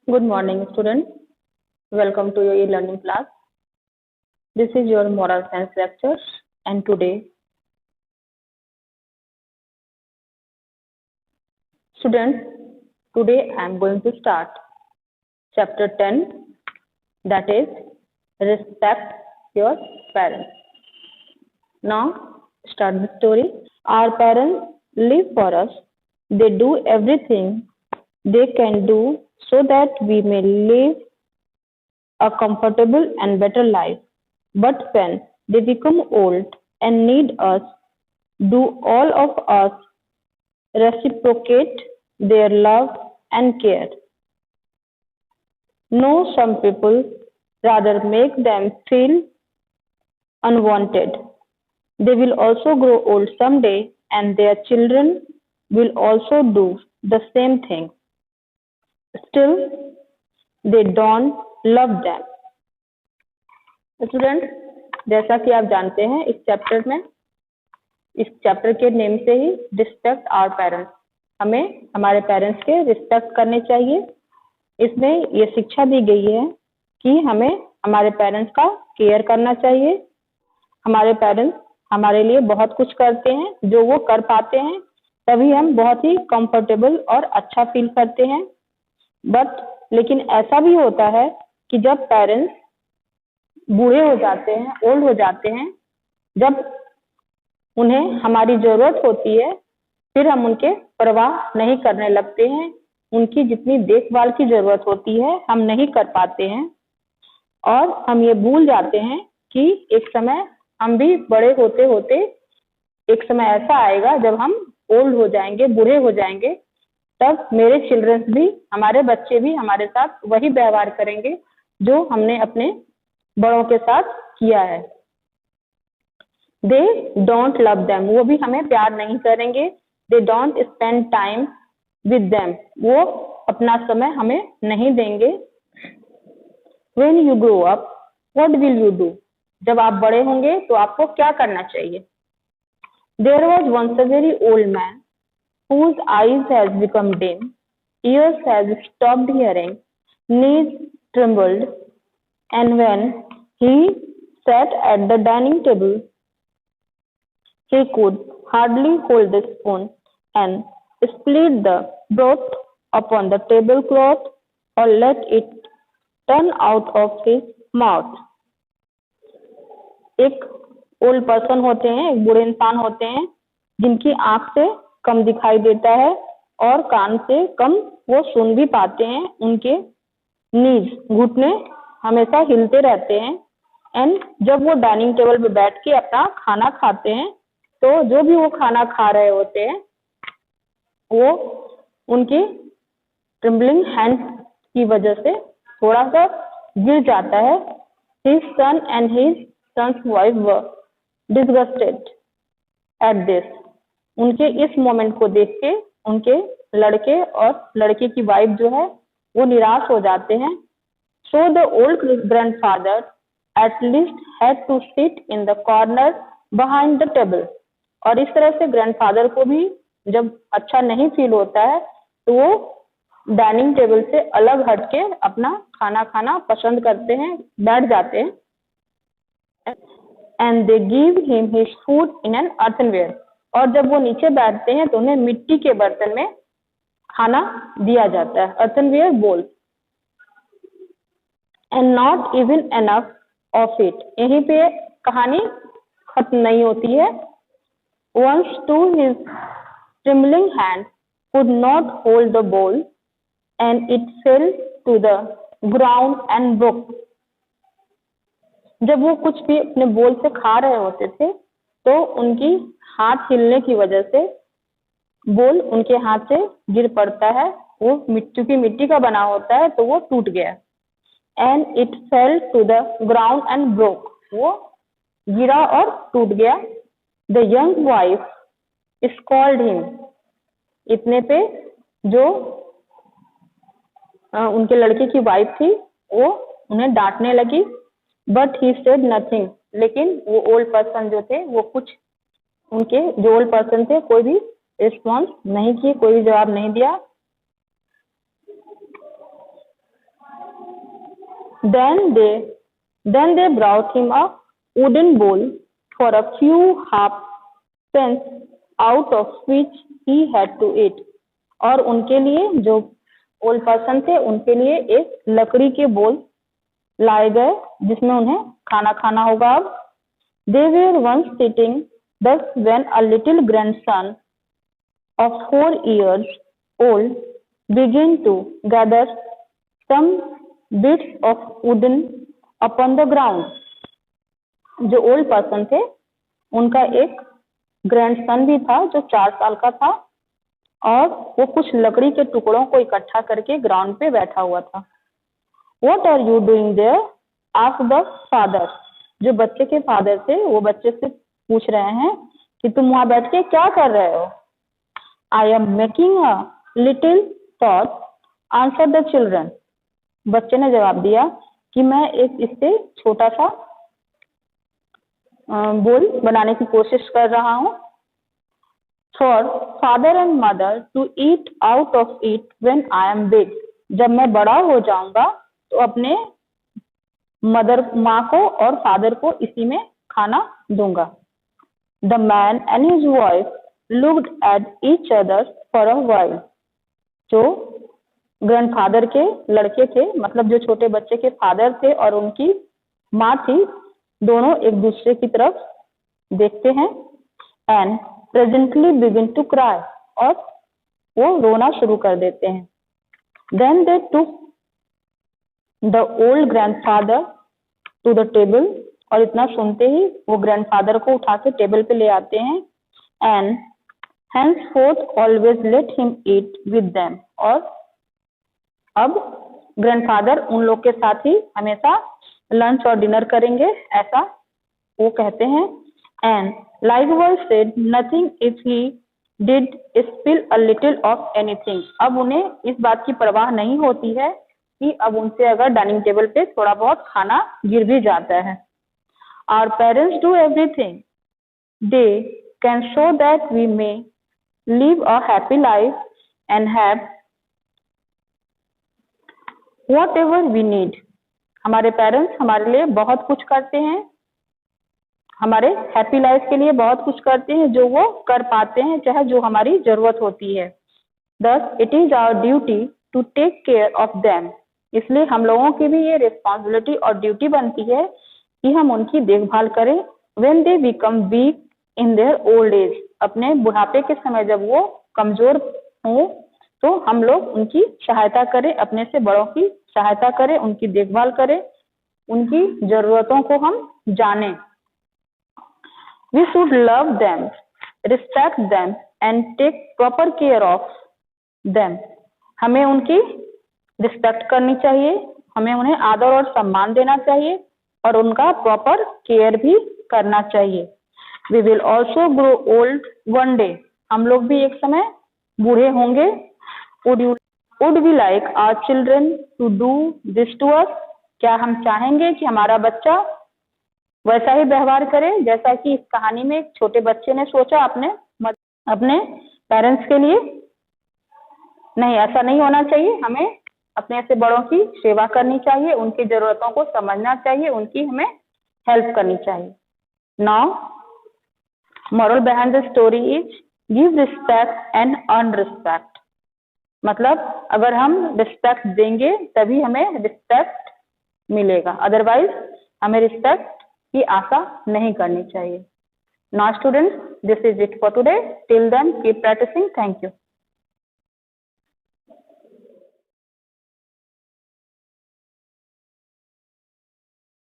Good morning, students. Welcome to your e-learning class. This is your moral science lecture, and today I am going to start chapter 10, that is respect your parents. Now, start the story. Our parents live for us. They do everything they can do so that we may live a comfortable and better life. But when they become old and need us, do all of us reciprocate their love and care? No, some people rather make them feel unwanted. They will also grow old someday, and their children will also do the same thing. Still, they don't love them. Student, जैसा कि आप जानते हैं इस chapter के name से ही respect our parents, हमें हमारे पेरेंट्स के रिस्पेक्ट करने चाहिए। इसमें ये शिक्षा दी गई है कि हमें हमारे पेरेंट्स का केयर करना चाहिए। हमारे पेरेंट्स हमारे लिए बहुत कुछ करते हैं, जो वो कर पाते हैं तभी हम बहुत ही कंफर्टेबल और अच्छा फील करते हैं। लेकिन ऐसा भी होता है कि जब पेरेंट्स बूढ़े हो जाते हैं, ओल्ड हो जाते हैं, जब उन्हें हमारी जरूरत होती है, फिर हम उनके परवाह नहीं करने लगते हैं। उनकी जितनी देखभाल की जरूरत होती है हम नहीं कर पाते हैं, और हम ये भूल जाते हैं कि एक समय हम भी बड़े होते होते एक समय ऐसा आएगा जब हम ओल्ड हो जाएंगे, बूढ़े हो जाएंगे, तब मेरे चिल्ड्रंस भी, हमारे बच्चे भी हमारे साथ वही व्यवहार करेंगे जो हमने अपने बड़ों के साथ किया है। दे डोंट लव देम, वो भी हमें प्यार नहीं करेंगे। They don't spend time with them, वो अपना समय हमें नहीं देंगे। When you grow up what will you do, जब आप बड़े होंगे तो आपको क्या करना चाहिए? There was once a very old man whose eyes has become dim, ears has stopped hearing, knees trembled, and when he sat at the dining table, he could hardly hold the spoon and split the broth upon the tablecloth or let it turn out of his mouth. एक old person होते हैं, एक बूढ़े इंसान होते हैं जिनकी आंख से कम दिखाई देता है और कान से कम वो सुन भी पाते हैं। उनके नीज, घुटने हमेशा हिलते रहते हैं। एंड जब वो डाइनिंग टेबल पे बैठ के अपना खाना खाते हैं तो जो भी वो खाना खा रहे होते हैं वो उनकी ट्रिम्बलिंग हैंड की वजह से थोड़ा सा गिर जाता है। His son and his son's wife were disgusted at this. उनके इस मोमेंट को देख के उनके लड़के और लड़के की वाइफ जो है वो निराश हो जाते हैं। So the old grandfather at least had to sit in the corner behind the table. और इस तरह से ग्रैंडफादर को भी जब अच्छा नहीं फील होता है तो वो डाइनिंग टेबल से अलग हटके अपना खाना खाना पसंद करते हैं, बैठ जाते हैं। And they give him his food in an earthenware. और जब वो नीचे बैठते हैं तो उन्हें मिट्टी के बर्तन में खाना दिया जाता है, earthenware bowl. And not even enough of it. यहीं पे कहानी खत्म नहीं होती है। Once to his trembling hand could not hold the bowl, and it fell to the ground and broke. जब वो कुछ भी अपने बोल से खा रहे होते थे तो उनकी हाथ हिलने की वजह से बोल उनके हाथ से गिर पड़ता है। वो मिट्टी का बना होता है तो वो टूट गया। And it fell to the ground and broke, वो गिरा और टूट गया। The young wife scold him, इतने पे जो उनके लड़के की वाइफ थी वो उन्हें डांटने लगी। बट ही सेड नथिंग, लेकिन वो ओल्ड पर्सन जो थे वो कुछ, उनके जो ओल्ड पर्सन थे कोई भी रिस्पॉन्स नहीं किए, कोई भी जवाब नहीं दिया। Then they brought him a wooden bowl for a few halfpence, out of which he had to eat. और उनके लिए जो ओल्ड पर्सन थे उनके लिए एक लकड़ी के बोल लाए गए जिसमें उन्हें खाना खाना होगा। अब they were once sitting thus when a little grandson of 4 years old began to gather some bits of wooden upon the ground. जो ओल्ड पर्सन थे उनका एक ग्रैंडसन भी था जो 4 साल का था और वो कुछ लकड़ी के टुकड़ों को इकट्ठा करके ग्राउंड पे बैठा हुआ था। What are you doing there? asked the father. जो बच्चे के फादर थे वो बच्चे से पूछ रहे हैं कि तुम वहां बैठ के क्या कर रहे हो? I am making a little pot, answered the children. बच्चे ने जवाब दिया कि मैं एक इससे छोटा सा बोल बनाने की कोशिश कर रहा हूँ। For father and mother to eat out of it when I am big. जब मैं बड़ा हो जाऊंगा तो अपने माँ को और फादर को इसी में खाना दूंगा। The man and his wife looked at each other for a while. जो ग्रैंडफादर के लड़के थे मतलब जो छोटे बच्चे के फादर थे और उनकी माँ थी दोनों एक दूसरे की तरफ देखते हैं and presently begin to cry और वो रोना शुरू कर देते हैं। Then they took the old grandfather to the table और इतना सुनते ही वो ग्रैंडफादर को उठा के टेबल पे ले आते हैं and henceforth always let him eat with them और अब ग्रैंडफादर उन लोग के साथ ही हमेशा लंच और डिनर करेंगे ऐसा वो कहते हैं and likewise said nothing if he did spill a little of anything. अब उन्हें इस बात की परवाह नहीं होती है कि अब उनसे अगर डाइनिंग टेबल पे थोड़ा बहुत खाना गिर भी जाता है। Our parents do everything they can so that we may live a happy life and have whatever we need. हमारे पेरेंट्स हमारे लिए बहुत कुछ करते हैं हमारे हैप्पी लाइफ के लिए बहुत कुछ करते हैं जो वो कर पाते हैं चाहे जो हमारी जरूरत होती है। Thus it is our duty to take care of them. इसलिए हम लोगों की भी ये रिस्पॉन्सिबिलिटी और ड्यूटी बनती है कि हम उनकी देखभाल करें when they become weak in their old age. अपने बुढ़ापे के समय जब वो कमजोर हो तो हम लोग उनकी सहायता करें अपने से बड़ों की सहायता करें उनकी देखभाल करें उनकी जरूरतों को हम जानें। We should love them, respect them and take proper care of them. हमें उनकी रिस्पेक्ट करनी चाहिए हमें उन्हें आदर और सम्मान देना चाहिए और उनका प्रॉपर केयर भी करना चाहिए। We will also grow old one day. हम लोग भी एक समय बूढ़े होंगे। Would we like our children to do this to us? क्या हम चाहेंगे कि हमारा बच्चा वैसा ही व्यवहार करे जैसा कि इस कहानी में एक छोटे बच्चे ने सोचा अपने पेरेंट्स के लिए? नहीं, ऐसा नहीं होना चाहिए। हमें अपने से बड़ों की सेवा करनी चाहिए उनकी जरूरतों को समझना चाहिए उनकी हमें हेल्प करनी चाहिए। Now moral behind the story is give respect and earn respect. मतलब अगर हम रिस्पेक्ट देंगे तभी हमें रिस्पेक्ट मिलेगा अदरवाइज हमें रिस्पेक्ट की आशा नहीं करनी चाहिए। Now students, this is it for today. Till then, keep practicing. Thank you.